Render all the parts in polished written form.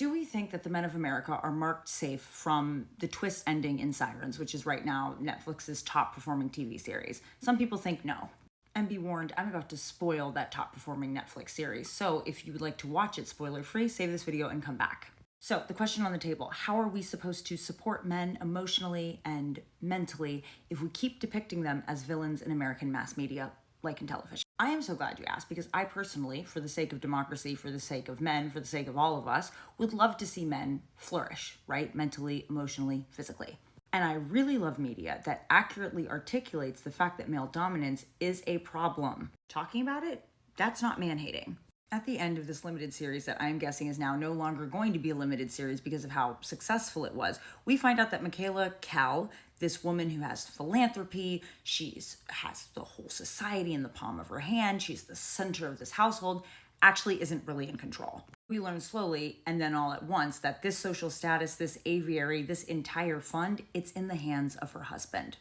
Do we think that the men of America are marked safe from the twist ending in Sirens, which is right now Netflix's top performing TV series? Some people think no. And be warned, I'm about to spoil that top performing Netflix series. So if you would like to watch it spoiler free, save this video and come back. So the question on the table, how are we supposed to support men emotionally and mentally if we keep depicting them as villains in American mass media, like in television? I am so glad you asked, because I personally, for the sake of democracy, for the sake of men, for the sake of all of us, would love to see men flourish, right? Mentally, emotionally, physically. And I really love media that accurately articulates the fact that male dominance is a problem. Talking about it, that's not man-hating. At the end of this limited series that I'm guessing is now no longer going to be a limited series because of how successful it was, we find out that Michaela Kell, this woman who has philanthropy, has the whole society in the palm of her hand, she's the center of this household, actually isn't really in control. We learn slowly and then all at once that this social status, this aviary, this entire fund, it's in the hands of her husband,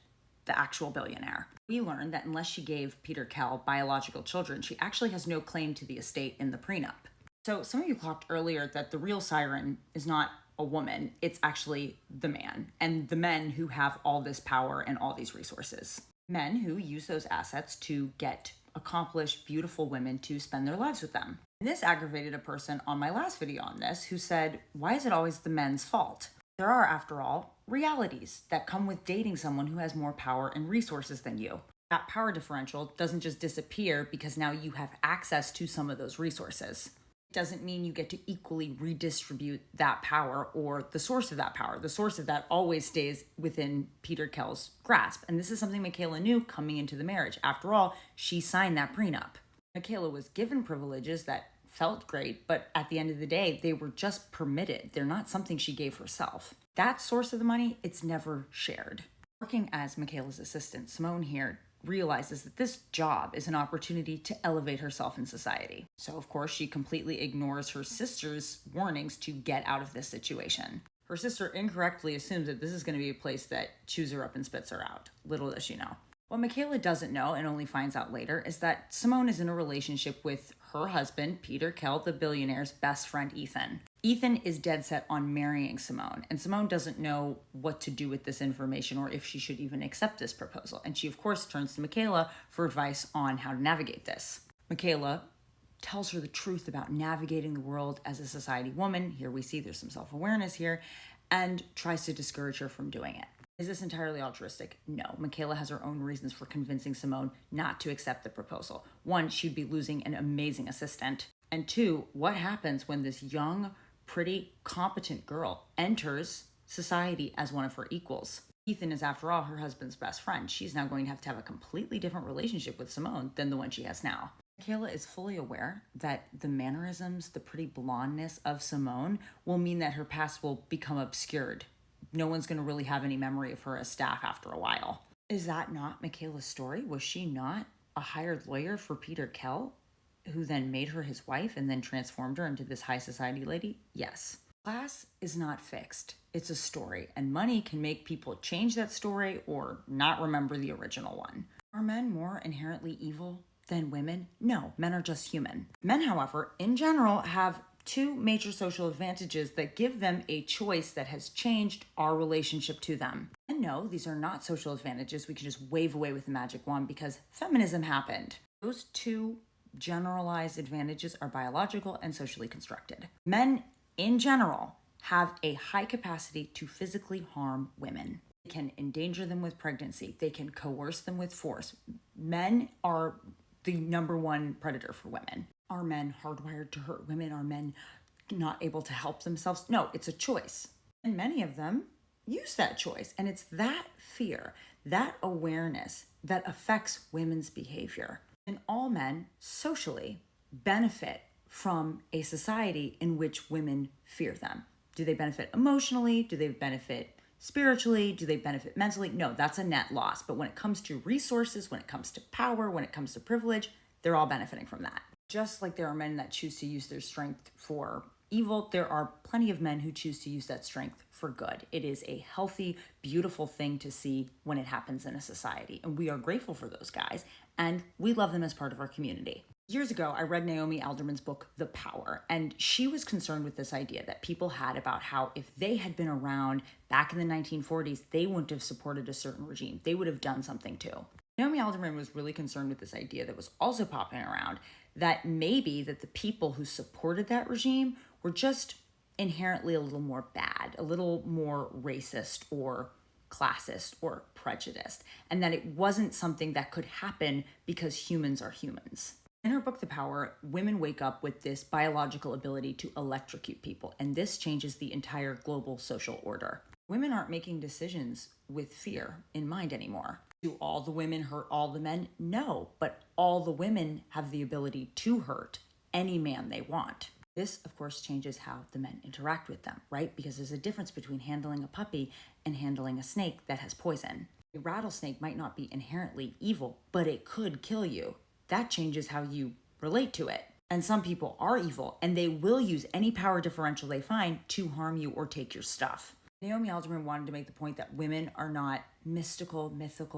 the actual billionaire. We learn that unless she gave Peter Kell biological children, she actually has no claim to the estate in the prenup. So some of you clocked earlier that the real siren is not a woman, it's actually the man, and the men who have all this power and all these resources. Men who use those assets to get accomplished, beautiful women to spend their lives with them. And this aggravated a person on my last video on this who said, why is it always the men's fault? There are, after all, realities that come with dating someone who has more power and resources than you. That power differential doesn't just disappear because now you have access to some of those resources. It doesn't mean you get to equally redistribute that power or the source of that power. The source of that always stays within Peter Kell's grasp. And this is something Michaela knew coming into the marriage. After all, she signed that prenup. Michaela was given privileges that felt great, but at the end of the day, they were just permitted. They're not something she gave herself. That source of the money, it's never shared. Working as Michaela's assistant, Simone here realizes that this job is an opportunity to elevate herself in society. So of course, she completely ignores her sister's warnings to get out of this situation. Her sister incorrectly assumes that this is going to be a place that chews her up and spits her out. Little does she know. What Michaela doesn't know and only finds out later is that Simone is in a relationship with her husband, Peter Kell, the billionaire's best friend, Ethan. Ethan is dead set on marrying Simone, and Simone doesn't know what to do with this information or if she should even accept this proposal. And she, of course, turns to Michaela for advice on how to navigate this. Michaela tells her the truth about navigating the world as a society woman. Here we see there's some self-awareness here, and tries to discourage her from doing it. Is this entirely altruistic? No. Michaela has her own reasons for convincing Simone not to accept the proposal. One, she'd be losing an amazing assistant. And two, what happens when this young, pretty, competent girl enters society as one of her equals? Ethan is, after all, her husband's best friend. She's now going to have a completely different relationship with Simone than the one she has now. Michaela is fully aware that the mannerisms, the pretty blondness of Simone will mean that her past will become obscured. No one's going to really have any memory of her as staff after a while. Is that not Michaela's story? Was she not a hired lawyer for Peter Kell, who then made her his wife and then transformed her into this high society lady? Yes. Class is not fixed. It's a story, and money can make people change that story or not remember the original one. Are men more inherently evil than women? No, men are just human. Men, however, in general, have two major social advantages that give them a choice that has changed our relationship to them. And no, these are not social advantages we can just wave away with a magic wand because feminism happened. Those two generalized advantages are biological and socially constructed. Men, in general, have a high capacity to physically harm women. They can endanger them with pregnancy. They can coerce them with force. Men are the number one predator for women. Are men hardwired to hurt women? Are men not able to help themselves? No, it's a choice. And many of them use that choice. And it's that fear, that awareness that affects women's behavior. And all men socially benefit from a society in which women fear them. Do they benefit emotionally? Do they benefit spiritually? Do they benefit mentally? No, that's a net loss. But when it comes to resources, when it comes to power, when it comes to privilege, they're all benefiting from that. Just like there are men that choose to use their strength for evil, there are plenty of men who choose to use that strength for good. It is a healthy, beautiful thing to see when it happens in a society. And we are grateful for those guys, and we love them as part of our community. Years ago, I read Naomi Alderman's book, The Power, and she was concerned with this idea that people had about how if they had been around back in the 1940s, they wouldn't have supported a certain regime. They would have done something too. Naomi Alderman was really concerned with this idea that was also popping around, that maybe that the people who supported that regime were just inherently a little more bad, a little more racist or classist or prejudiced, and that it wasn't something that could happen because humans are humans. In her book, The Power, women wake up with this biological ability to electrocute people, and this changes the entire global social order. Women aren't making decisions with fear in mind anymore. Do all the women hurt all the men? No, but all the women have the ability to hurt any man they want. This, of course, changes how the men interact with them, right? Because there's a difference between handling a puppy and handling a snake that has poison. A rattlesnake might not be inherently evil, but it could kill you. That changes how you relate to it. And some people are evil, and they will use any power differential they find to harm you or take your stuff. Naomi Alderman wanted to make the point that women are not mythical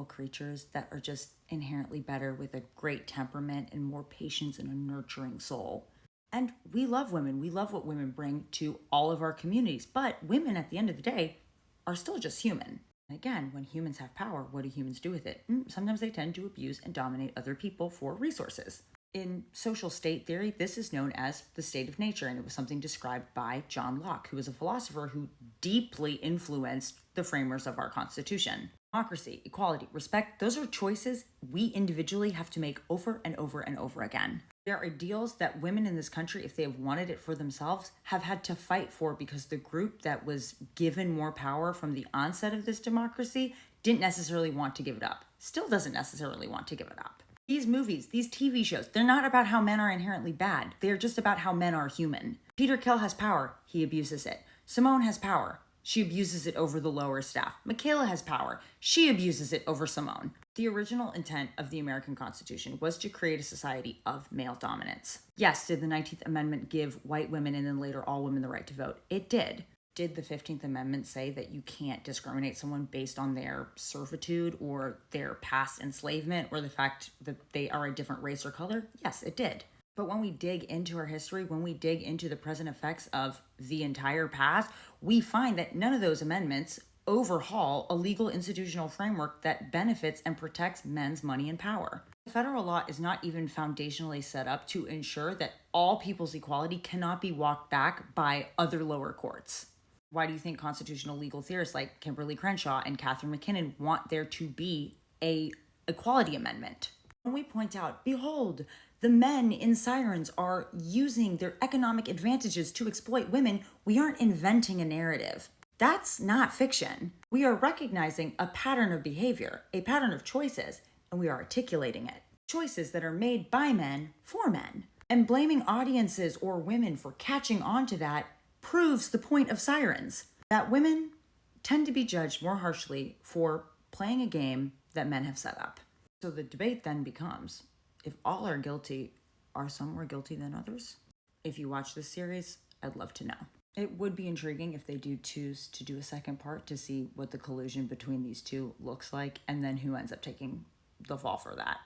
creatures that are just inherently better with a great temperament and more patience and a nurturing soul. And we love women. We love what women bring to all of our communities. But women, at the end of the day, are still just human. And again, when humans have power, what do humans do with it? Sometimes they tend to abuse and dominate other people for resources. In social state theory, this is known as the state of nature, and it was something described by John Locke, who was a philosopher who deeply influenced the framers of our Constitution. Democracy, equality, respect, those are choices we individually have to make over and over and over again. There are ideals that women in this country, if they have wanted it for themselves, have had to fight for because the group that was given more power from the onset of this democracy didn't necessarily want to give it up. Still doesn't necessarily want to give it up. These movies, these TV shows, they're not about how men are inherently bad. They're just about how men are human. Peter Kill has power. He abuses it. Simone has power. She abuses it over the lower staff. Michaela has power. She abuses it over Simone. The original intent of the American Constitution was to create a society of male dominance. Yes, did the 19th Amendment give white women and then later all women the right to vote? It did. Did the 15th Amendment say that you can't discriminate someone based on their servitude or their past enslavement or the fact that they are a different race or color? Yes, it did. But when we dig into our history, when we dig into the present effects of the entire past, we find that none of those amendments overhaul a legal institutional framework that benefits and protects men's money and power. Federal law is not even foundationally set up to ensure that all people's equality cannot be walked back by other lower courts. Why do you think constitutional legal theorists like Kimberly Crenshaw and Catherine McKinnon want there to be a equality amendment? When we point out, behold, the men in Sirens are using their economic advantages to exploit women, we aren't inventing a narrative. That's not fiction. We are recognizing a pattern of behavior, a pattern of choices, and we are articulating it. Choices that are made by men for men. And blaming audiences or women for catching on to that proves the point of Sirens, that women tend to be judged more harshly for playing a game that men have set up. So the debate then becomes, if all are guilty, are some more guilty than others? If you watch this series, I'd love to know. It would be intriguing if they do choose to do a second part to see what the collusion between these two looks like and then who ends up taking the fall for that.